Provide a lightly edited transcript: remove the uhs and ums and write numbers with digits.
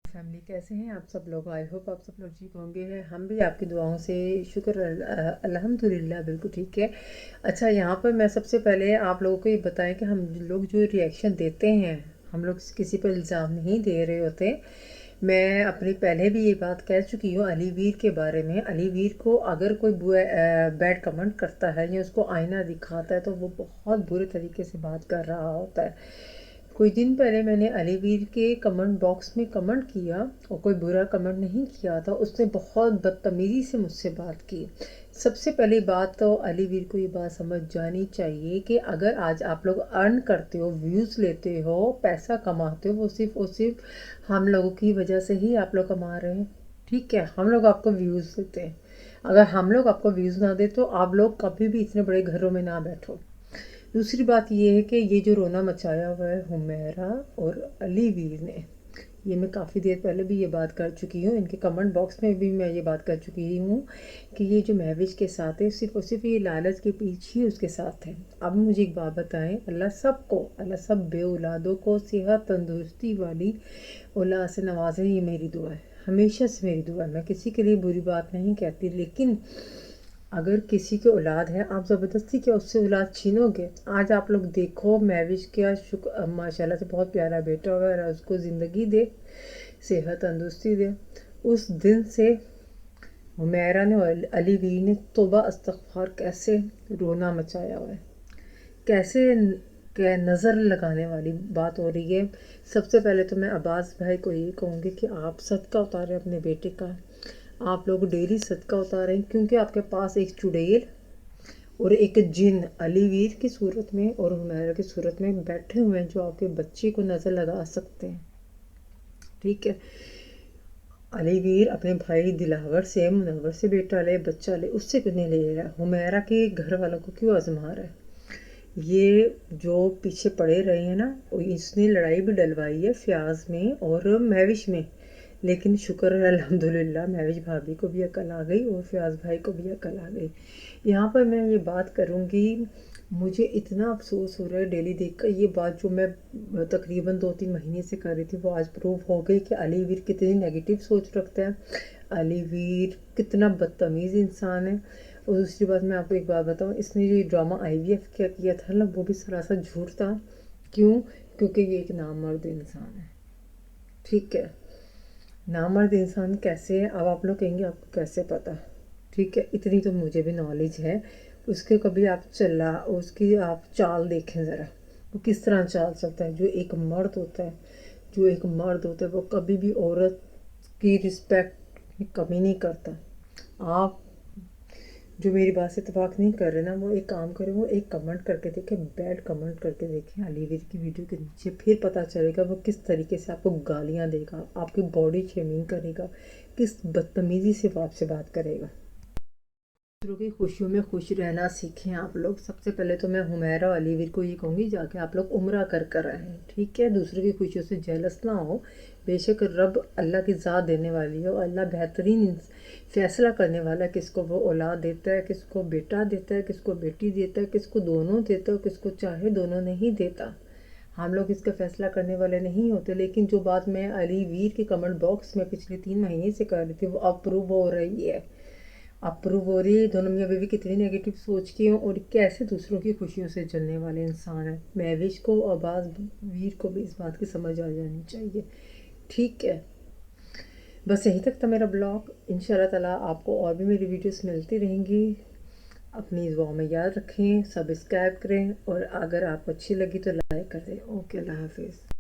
Family कैसे हैं आप सब लोग। आई होप आप सब लोग ठीक होंगे। हम भी आपकी दुआओं से शुक्र अल्हम्दुलिल्लाह बिल्कुल ठीक है। अच्छा, यहाँ पर मैं सबसे पहले आप लोगों को ये बताएं कि हम लोग जो रिएक्शन देते हैं, हम लोग किसी पर इल्ज़ाम नहीं दे रहे होते। मैं अपनी पहले भी ये बात कह चुकी हूँ अली वीर के बारे में। अली वीर को अगर कोई बैड कमेंट करता है या उसको आईना दिखाता है तो वो बहुत बुरे तरीके से बात कर रहा होता है। कुछ दिन पहले मैंने अली वीर के कमेंट बॉक्स में कमेंट किया और कोई बुरा कमेंट नहीं किया था। उसने बहुत बदतमीज़ी से मुझसे बात की। सबसे पहली बात तो अली वीर को ये बात समझ जानी चाहिए कि अगर आज आप लोग अर्न करते हो, व्यूज़ लेते हो, पैसा कमाते हो, वो सिर्फ और सिर्फ हम लोगों की वजह से ही आप लोग कमा रहे हैं। ठीक है, हम लोग आपको व्यूज़ देते हैं। अगर हम लोग आपको व्यूज़ ना दे तो आप लोग कभी भी इतने बड़े घरों में ना बैठो। दूसरी बात ये है कि ये जो रोना मचाया हुआ है हुमैरा और अली वीर ने, ये मैं काफ़ी देर पहले भी ये बात कर चुकी हूँ। इनके कमेंट बॉक्स में भी मैं ये बात कर चुकी हूँ कि ये जो महविश के साथ है सिर्फ और सिर्फ ये लालच के पीछे ही उसके साथ है। अब मुझे एक बात बताएं, अल्लाह सब बे औलादों को सेहत तंदुरुस्ती वाली औलाद से नवाजे, ये मेरी दुआ है, हमेशा से मेरी दुआ है। मैं किसी के लिए बुरी बात नहीं कहती, लेकिन अगर किसी की औलाद है आप ज़बरदस्ती क्या उससे औलाद छीनोगे। आज आप लोग देखो, महविश क्या शुक्र माशाल्लाह से बहुत प्यारा बेटा हुआ है, उसको ज़िंदगी दे, सेहत तंदुरुस्ती दे। उस दिन से हुमैरा ने और अली वीर ने तौबा इस्तग़फ़ार कैसे रोना मचाया हुआ है, कैसे क्या नज़र लगाने वाली बात हो रही है। सबसे पहले तो मैं अब्बास भाई को ये कहूँगी कि आप सदका उतारें अपने बेटे का। आप लोग डेली सदका उतारें, क्योंकि आपके पास एक चुड़ैल और एक जिन अली वीर की सूरत में और हुमैरा की सूरत में बैठे हुए हैं जो आपके बच्चे को नज़र लगा सकते हैं। ठीक है, अली वीर अपने भाई दिलावर से, मुनव्वर से बेटा ले, बच्चा ले, उससे क्यों नहीं ले रहा है? हुमैरा के घर वालों को क्यों आजमा रहा है? ये जो पीछे पड़े रहे हैं ना, इसने लड़ाई भी डलवाई है फ्याज में और महविश में, लेकिन शुक्र है अल्हम्दुलिल्लाह महविश भाभी को भी अकल आ गई और फयाज भाई को भी अकल आ गई। यहाँ पर मैं ये बात करूँगी, मुझे इतना अफसोस हो रहा है डेली देखकर ये बात जो मैं तकरीबन 2-3 महीने से कर रही थी, वो आज प्रूव हो गई कि अली वीर कितनी नेगेटिव सोच रखता है, अली वीर कितना बदतमीज़ इंसान है। और दूसरी बात मैं आपको एक बात बताऊँ, इसने जो ये ड्रामा IVF क्या किया था ना, वो भी सरासर झूठ था। क्यों? क्योंकि ये एक नामर्द इंसान है। ठीक है, नामर्द इंसान कैसे है अब आप लोग कहेंगे आपको कैसे पता। ठीक है, इतनी तो मुझे भी नॉलेज है उसके। कभी आप उसकी आप चाल देखें ज़रा, वो किस तरह चाल सकता है। जो एक मर्द होता है वो कभी भी औरत की रिस्पेक्ट में कमी नहीं करता। आप जो मेरी बात से इत्तेफाक नहीं कर रहे ना, वो एक काम करें, वो एक कमेंट करके देखें, बैड कमेंट करके देखें अली वीर की वीडियो के नीचे, फिर पता चलेगा वो किस तरीके से आपको गालियाँ देगा, आपकी बॉडी शेमिंग करेगा, किस बदतमीज़ी से वो आपसे बात करेगा। दूसरों की खुशियों में खुश रहना सीखें आप लोग। सबसे पहले तो मैं हुमैरा और अली वीर को ये कहूँगी, जाके आप लोग उम्रा कर कर आए। ठीक है, दूसरों की खुशियों से जेलस ना हो। बेशक रब अल्लाह की ज़ात देने वाली हो, अल्लाह बेहतरीन फ़ैसला करने वाला है, किसको वो औलाद देता है, किसको बेटा देता है, किसको बेटी देता है, किसको दोनों देता है, किसको चाहे दोनों नहीं देता। हम लोग इसका फ़ैसला करने वाले नहीं होते। लेकिन जो बात मैं अली वीर के कमेंट बॉक्स में पिछले 3 महीने से कर रही थी, वो अप्रूव हो रही है, अप्रूव हो रही है। दोनों मियाँ बीवी कितनी नेगेटिव सोच के हैं और कैसे दूसरों की खुशियों से जलने वाले इंसान हैं। महविश को और अब्बास वीर को भी इस बात की समझ आ जानी चाहिए। ठीक है, बस यहीं तक था मेरा ब्लॉग। इंशाल्लाह ताला आपको और भी मेरी वीडियोस मिलती रहेंगी। अपनी दुआ में याद रखें, सब्सक्राइब करें और अगर आपको अच्छी लगी तो लाइक कर दें। ओके, अल्लाह हाफिज़।